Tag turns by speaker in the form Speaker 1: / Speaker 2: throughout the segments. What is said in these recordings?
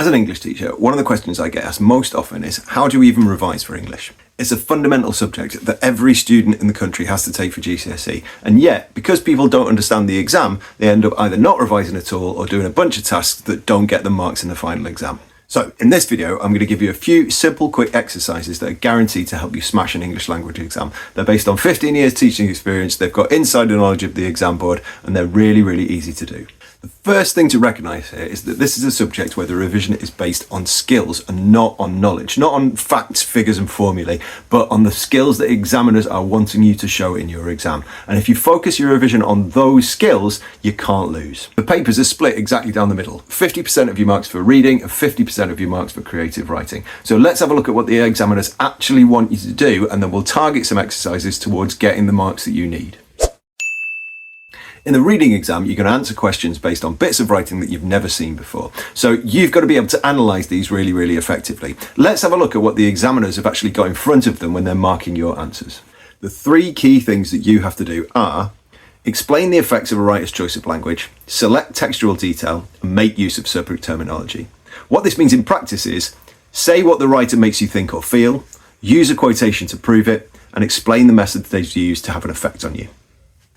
Speaker 1: As an English teacher, one of the questions I get asked most often is, how do you even revise for English? It's a fundamental subject that every student in the country has to take for GCSE, and yet, because people don't understand the exam, they end up either not revising at all or doing a bunch of tasks that don't get them marks in the final exam. So, in this video, I'm going to give you a few simple, quick exercises that are guaranteed to help you smash an English language exam. They're based on 15 years teaching experience, they've got insider knowledge of the exam board, and they're really, really easy to do. The first thing to recognise here is that this is a subject where the revision is based on skills and not on knowledge, not on facts, figures and formulae, but on the skills that examiners are wanting you to show in your exam. And if you focus your revision on those skills, you can't lose. The papers are split exactly down the middle. 50% of your marks for reading and 50% of your marks for creative writing. So let's have a look at what the examiners actually want you to do, and then we'll target some exercises towards getting the marks that you need. In the reading exam, you're going to answer questions based on bits of writing that you've never seen before. So you've got to be able to analyse these really, really effectively. Let's have a look at what the examiners have actually got in front of them when they're marking your answers. The three key things that you have to do are explain the effects of a writer's choice of language, select textual detail, and make use of separate terminology. What this means in practice is say what the writer makes you think or feel, use a quotation to prove it, and explain the method they've used to have an effect on you.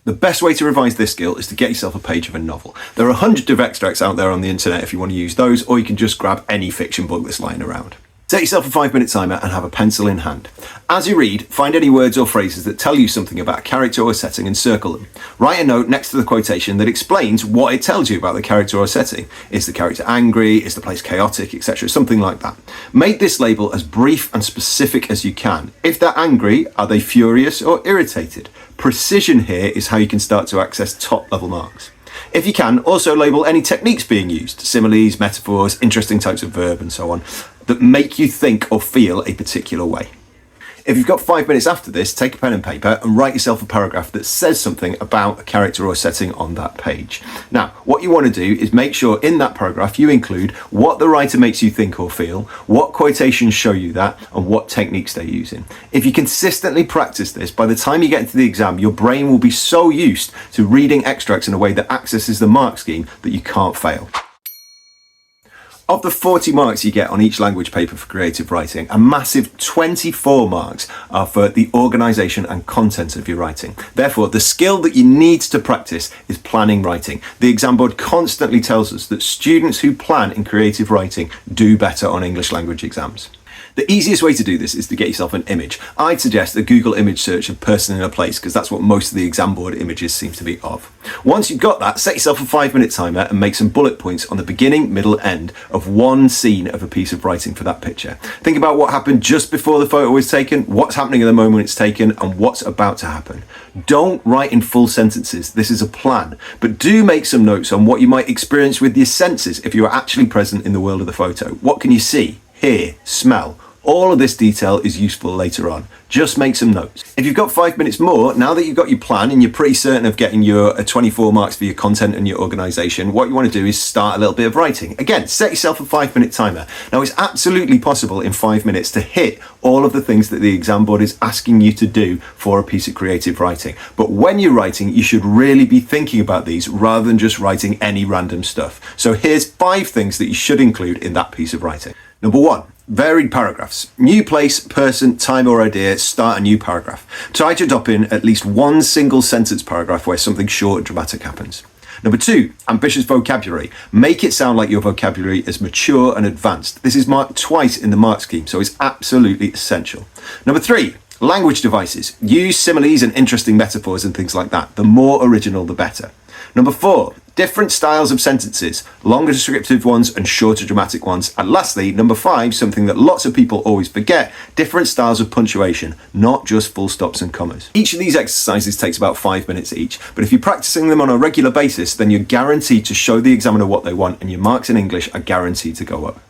Speaker 1: The best way to revise this skill is to get yourself a page of a novel. There are hundreds of extracts out there on the internet if you want to use those, or you can just grab any fiction book that's lying around. Set yourself a 5-minute timer and have a pencil in hand. As you read, find any words or phrases that tell you something about a character or setting and circle them. Write a note next to the quotation that explains what it tells you about the character or setting. Is the character angry? Is the place chaotic? Etc. Something like that. Make this label as brief and specific as you can. If they're angry, are they furious or irritated? Precision here is how you can start to access top level marks. If you can, also label any techniques being used, similes, metaphors, interesting types of verb and so on, that make you think or feel a particular way. If you've got 5 minutes after this, take a pen and paper and write yourself a paragraph that says something about a character or setting on that page. Now, what you want to do is make sure in that paragraph you include what the writer makes you think or feel, what quotations show you that, and what techniques they're using. If you consistently practice this, by the time you get into the exam, your brain will be so used to reading extracts in a way that accesses the mark scheme that you can't fail. Of the 40 marks you get on each language paper for creative writing, a massive 24 marks are for the organisation and content of your writing. Therefore, the skill that you need to practice is planning writing. The exam board constantly tells us that students who plan in creative writing do better on English language exams. The easiest way to do this is to get yourself an image. I'd suggest a Google image search of person in a place, because that's what most of the exam board images seem to be of. Once you've got that, set yourself a 5-minute timer and make some bullet points on the beginning, middle, end of one scene of a piece of writing for that picture. Think about what happened just before the photo was taken, what's happening at the moment it's taken, and what's about to happen. Don't write in full sentences, this is a plan, but do make some notes on what you might experience with your senses if you are actually present in the world of the photo. What can you see, hear, smell? All of this detail is useful later on. Just make some notes. If you've got 5 minutes more, now that you've got your plan and you're pretty certain of getting your 24 marks for your content and your organisation, what you want to do is start a little bit of writing. Again, set yourself a 5-minute timer. Now, it's absolutely possible in 5 minutes to hit all of the things that the exam board is asking you to do for a piece of creative writing. But when you're writing, you should really be thinking about these rather than just writing any random stuff. So here's 5 things that you should include in that piece of writing. Number 1. Varied paragraphs. New place, person, time or idea, start a new paragraph. Try to drop in at least one single sentence paragraph where something short and dramatic happens. Number 2, ambitious vocabulary. Make it sound like your vocabulary is mature and advanced. This is marked twice in the mark scheme, so it's absolutely essential. Number 3, language devices. Use similes and interesting metaphors and things like that. The more original, the better. Number 4, different styles of sentences, longer descriptive ones and shorter dramatic ones. And lastly, number 5, something that lots of people always forget, different styles of punctuation, not just full stops and commas. Each of these exercises takes about 5 minutes each, but if you're practicing them on a regular basis, then you're guaranteed to show the examiner what they want and your marks in English are guaranteed to go up.